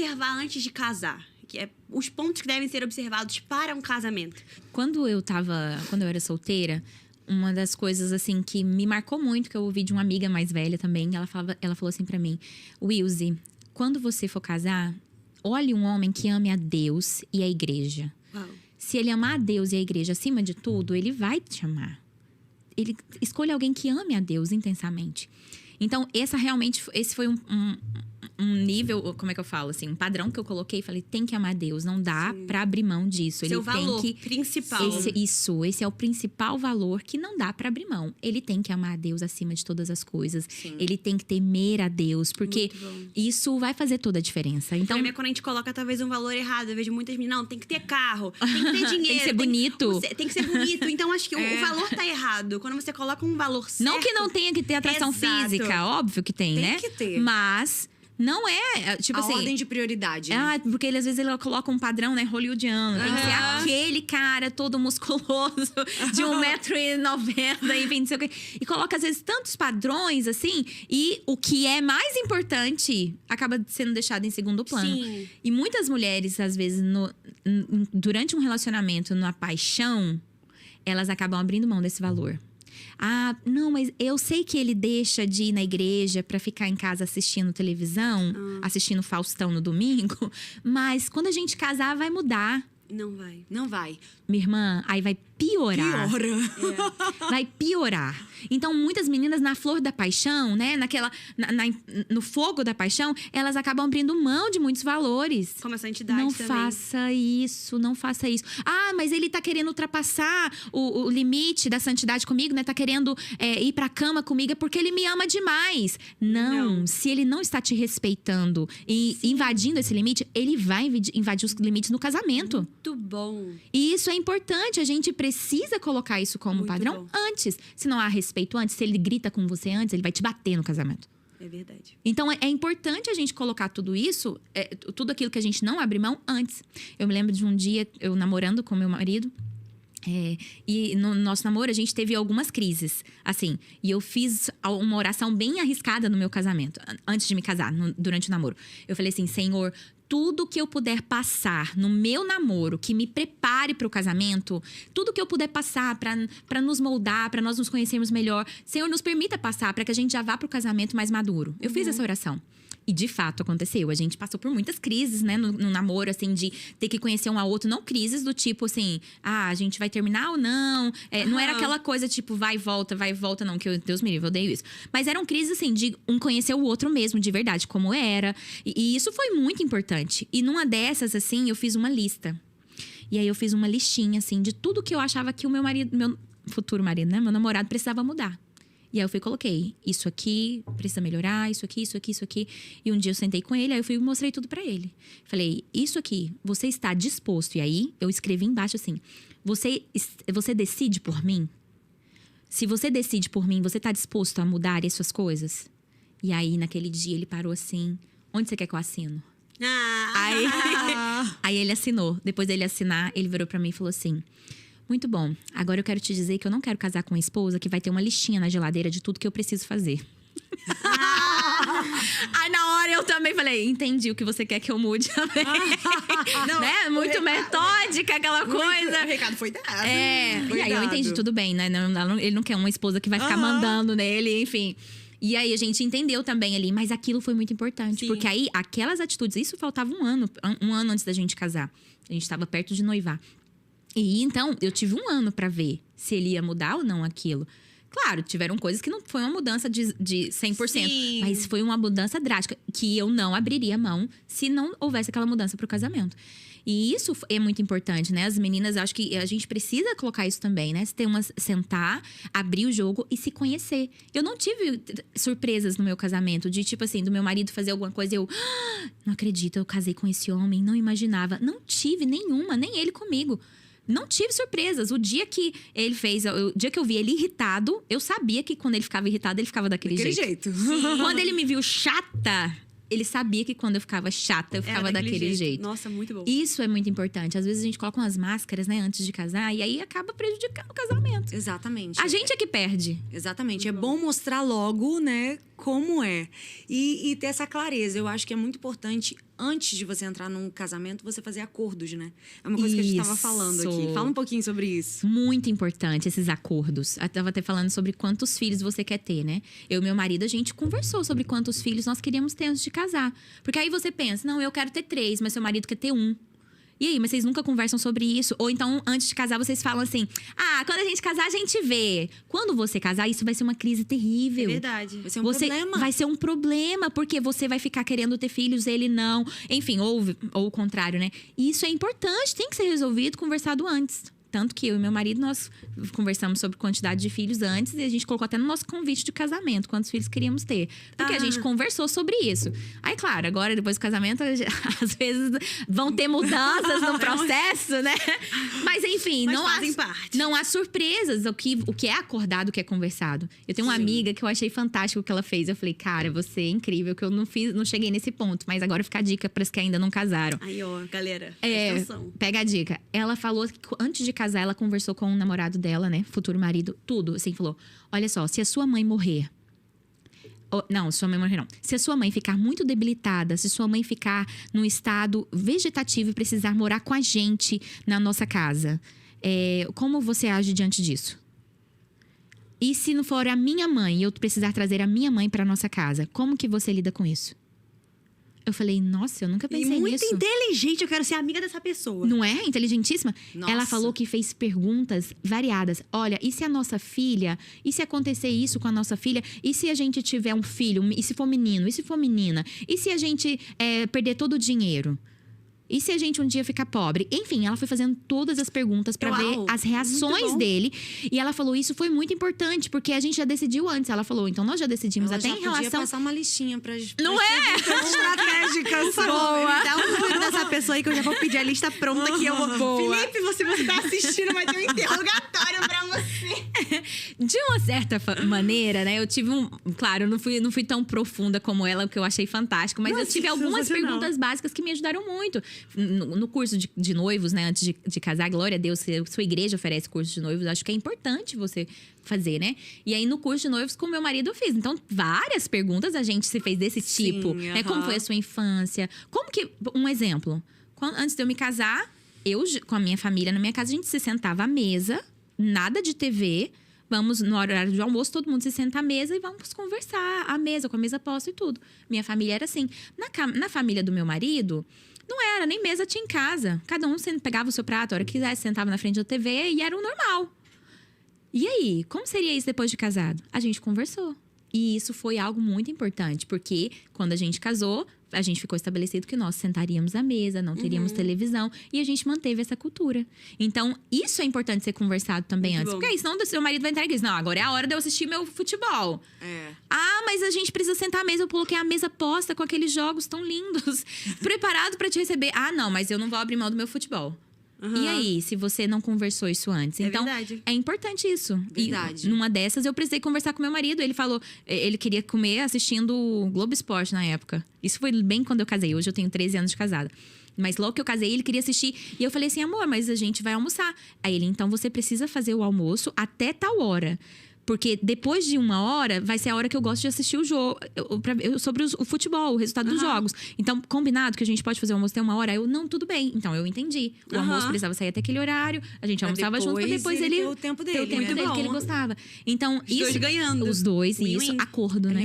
observar antes de casar? Que é os pontos que devem ser observados para um casamento. Quando eu era solteira, uma das coisas, assim, que me marcou muito, que eu ouvi de uma amiga mais velha também, ela falou assim pra mim: Wilzy, quando você for casar, olhe um homem que ame a Deus e a igreja. Uau. Se ele amar a Deus e a igreja acima de tudo, ele vai te amar. Ele escolhe alguém que ame a Deus intensamente. Então, esse foi um nível, como é que eu falo, assim, um padrão que eu coloquei. Falei, tem que amar a Deus, não dá pra abrir mão disso. Seu Ele valor tem que, principal. Esse é o principal valor que não dá pra abrir mão. Ele tem que amar a Deus acima de todas as coisas. Sim. Ele tem que temer a Deus, porque Muito bom. isso vai fazer toda a diferença. Então, Quando a gente coloca talvez um valor errado, eu vejo muitas meninas, não, tem que ter carro, tem que ter dinheiro. Tem que ser bonito. Tem que ser bonito. Então, acho que o valor tá errado. Quando você coloca um valor certo... não que não tenha que ter atração Exato. física, óbvio que tem, né? Tem que ter. Mas não é, tipo A assim... ordem de prioridade. Né? Ah, porque às vezes ele coloca um padrão, né, hollywoodiano. Tem que ser aquele cara todo musculoso, de 1,90 m, enfim, não sei o quê. E coloca, às vezes, tantos padrões, assim, e o que é mais importante acaba sendo deixado em segundo plano. Sim. E muitas mulheres, às vezes, durante um relacionamento, na paixão, elas acabam abrindo mão desse valor. Ah, não, mas eu sei que ele deixa de ir na igreja pra ficar em casa assistindo televisão, assistindo Faustão no domingo, mas quando a gente casar vai mudar. Não vai. Não vai. Minha irmã, aí vai piorar. Vai piorar. Então, muitas meninas na flor da paixão, né? No fogo da paixão, elas acabam abrindo mão de muitos valores. Como a santidade Não também. faça isso, não faça isso. Ah, mas ele tá querendo ultrapassar o limite da santidade comigo, né? Tá querendo ir pra cama comigo, é porque ele me ama demais. Não, se ele não está te respeitando e invadindo esse limite, ele vai invadir os limites no casamento. Muito bom. E isso é importante, a gente precisa colocar isso como Muito padrão bom. antes. Se não há respeito antes, se ele grita com você antes, ele vai te bater no casamento. É verdade. Então, é importante a gente colocar tudo isso, tudo aquilo que a gente não abre mão antes. Eu me lembro de um dia, eu namorando com meu marido, e no nosso namoro a gente teve algumas crises, assim. E eu fiz uma oração bem arriscada no meu casamento, antes de me casar, durante o namoro. Eu falei assim, Senhor, tudo que eu puder passar no meu namoro, que me prepare para o casamento, tudo que eu puder passar para nos moldar, para nós nos conhecermos melhor, Senhor, nos permita passar para que a gente já vá para o casamento mais maduro. Eu fiz essa oração. E de fato aconteceu. A gente passou por muitas crises, né, no namoro, assim, de ter que conhecer um ao outro. Não crises do tipo assim, a gente vai terminar ou não. Não era aquela coisa tipo, vai e volta, não, que Deus me livre, eu odeio isso. Mas eram crises, assim, de um conhecer o outro mesmo, de verdade, como era. E isso foi muito importante. E numa dessas, assim, eu fiz uma lista. E aí eu fiz uma listinha, assim, de tudo que eu achava que o meu futuro marido, né, meu namorado, precisava mudar. E aí eu coloquei, isso aqui precisa melhorar, isso aqui. E um dia eu sentei com ele, aí eu fui e mostrei tudo pra ele. Falei, isso aqui, você está disposto? E aí eu escrevi embaixo assim, você decide por mim? Se você decide por mim, você tá disposto a mudar essas coisas? E aí naquele dia ele parou assim, onde você quer que eu assino? Aí ele assinou. Depois dele assinar, ele virou pra mim e falou assim, muito bom, agora eu quero te dizer que eu não quero casar com uma esposa que vai ter uma listinha na geladeira de tudo que eu preciso fazer. Aí na hora eu também falei, entendi o que você quer que eu mude também. Não, né? Muito metódica, aquela coisa. O recado foi dado. E aí eu entendi, tudo bem, né? Ele não quer uma esposa que vai ficar mandando nele, enfim. E aí a gente entendeu também ali, mas aquilo foi muito importante. Sim. Porque aí, aquelas atitudes, isso faltava um ano antes da gente casar. A gente tava perto de noivar. E então, eu tive um ano pra ver se ele ia mudar ou não aquilo. Claro, tiveram coisas que não foi uma mudança de 100%. Sim. Mas foi uma mudança drástica, que eu não abriria mão se não houvesse aquela mudança pro casamento. E isso é muito importante, né? As meninas, acho que a gente precisa colocar isso também, né? Sentar, abrir o jogo e se conhecer. Eu não tive surpresas no meu casamento, de tipo assim, do meu marido fazer alguma coisa e eu… não acredito, eu casei com esse homem, não imaginava. Não tive nenhuma, nem ele comigo. Não tive surpresas. O dia que ele fez, o dia que eu vi ele irritado, eu sabia que quando ele ficava irritado, ele ficava daquele jeito. Quando ele me viu chata, ele sabia que quando eu ficava chata, eu ficava daquele jeito. Nossa, muito bom. Isso é muito importante. Às vezes a gente coloca umas máscaras, né, antes de casar, e aí acaba prejudicando o casamento. Exatamente. A gente é que perde. Exatamente. É bom mostrar logo, né, como é. E ter essa clareza. Eu acho que é muito importante, antes de você entrar num casamento, você fazer acordos, né? É uma coisa que a gente estava falando aqui. Isso. Fala um pouquinho sobre isso. Muito importante esses acordos. Eu tava até falando sobre quantos filhos você quer ter, né? Eu e meu marido, a gente conversou sobre quantos filhos nós queríamos ter antes de casar. Porque aí você pensa, não, eu quero ter 3, mas seu marido quer ter 1. E aí, mas vocês nunca conversam sobre isso? Ou então, antes de casar, vocês falam assim: ah, quando a gente casar, a gente vê. Quando você casar, isso vai ser uma crise terrível. É verdade. Vai ser um problema. Vai ser um problema, porque você vai ficar querendo ter filhos, ele não. Enfim, ou o contrário, né? E isso é importante, tem que ser resolvido, conversado antes. Tanto que eu e meu marido, nós conversamos sobre quantidade de filhos antes e a gente colocou até no nosso convite de casamento quantos filhos queríamos ter. Porque a gente conversou sobre isso. Aí, claro, agora, depois do casamento, às vezes vão ter mudanças no processo, né? Mas, enfim, Mas não fazem parte. não há surpresas. O que é acordado, o que é conversado. Eu tenho uma amiga que eu achei fantástico o que ela fez. Eu falei, cara, você é incrível, que eu não cheguei nesse ponto. Mas agora fica a dica para as que ainda não casaram. Aí, ó, galera, presta atenção. Pega a dica. Ela falou que antes de casar, ela conversou com o namorado dela, né? Futuro marido, tudo. Assim, falou: olha só, se a sua mãe morrer. Não, sua mãe morrer não. Se a sua mãe ficar muito debilitada, se sua mãe ficar num estado vegetativo e precisar morar com a gente na nossa casa, como você age diante disso? E se não for a minha mãe e eu precisar trazer a minha mãe para nossa casa, como que você lida com isso? Eu falei, nossa, eu nunca pensei E muito nisso. inteligente, eu quero ser amiga dessa pessoa. Não é? Inteligentíssima? Nossa. Ela falou que fez perguntas variadas. Olha, e se a nossa filha? E se acontecer isso com a nossa filha? E se a gente tiver um filho? E se for menino? E se for menina? E se a gente perder todo o dinheiro? E se a gente um dia ficar pobre? Enfim, ela foi fazendo todas as perguntas pra ver Uau, as reações muito bom. dele. E ela falou, isso foi muito importante, porque a gente já decidiu antes. Ela falou, então nós já decidimos Ela até já em podia relação... passar uma listinha pras Não é? estratégicas. Boa. Dá um número dessa pessoa aí que eu já vou pedir a lista pronta que eu vou. Boa. Felipe, você tá assistindo, vai ter um interrogatório pra você. De uma certa maneira, né? Eu tive Claro, eu não fui tão profunda como ela, o que eu achei fantástico. Mas Nossa, eu tive algumas sensacional. perguntas básicas que me ajudaram muito. No curso de noivos, né? Antes de casar, glória a Deus, se a sua igreja oferece curso de noivos, acho que é importante você fazer, né? E aí, no curso de noivos, com meu marido, eu fiz. Então, várias perguntas a gente se fez desse tipo. Né? Como foi a sua infância? Como que... Um exemplo. Antes de eu me casar, eu, com a minha família, na minha casa, a gente se sentava à mesa, nada de TV. Vamos, no horário de almoço, todo mundo se senta à mesa e vamos conversar à mesa, com a mesa posta e tudo. Minha família era assim. Na família do meu marido... Não era, nem mesa tinha em casa. Cada um pegava o seu prato, a hora que quisesse, sentava na frente da TV e era o normal. E aí, como seria isso depois de casado? A gente conversou. E isso foi algo muito importante, porque quando a gente casou, a gente ficou estabelecido que nós sentaríamos à mesa, não teríamos televisão, e a gente manteve essa cultura. Então, isso é importante ser conversado também Muito antes. bom. Porque aí, senão o seu marido vai entrar e diz, não, agora é a hora de eu assistir meu futebol. Ah, mas a gente precisa sentar à mesa. Eu coloquei a mesa posta com aqueles jogos tão lindos, preparado pra te receber. Ah, não, mas eu não vou abrir mão do meu futebol. E aí, se você não conversou isso antes? Então, verdade. é importante isso. Verdade. E numa dessas, eu precisei conversar com meu marido. Ele falou, ele queria comer assistindo o Globo Esporte na época. Isso foi bem quando eu casei. Hoje eu tenho 13 anos de casada. Mas logo que eu casei, ele queria assistir. E eu falei assim, amor, mas a gente vai almoçar. Aí ele, então você precisa fazer o almoço até tal hora. Porque depois de 1 hora, vai ser a hora que eu gosto de assistir o jogo. Sobre o futebol, o resultado dos jogos. Então, combinado que a gente pode fazer o almoço até 1 hora? Eu, não, tudo bem. Então, eu entendi. O almoço precisava sair até aquele horário. A gente almoçava junto, pra depois ele... ter o tempo dele. ter o tempo né? dele, que ele gostava. Então, Os dois ganhando. Os dois, e isso, Win-win. acordo, né?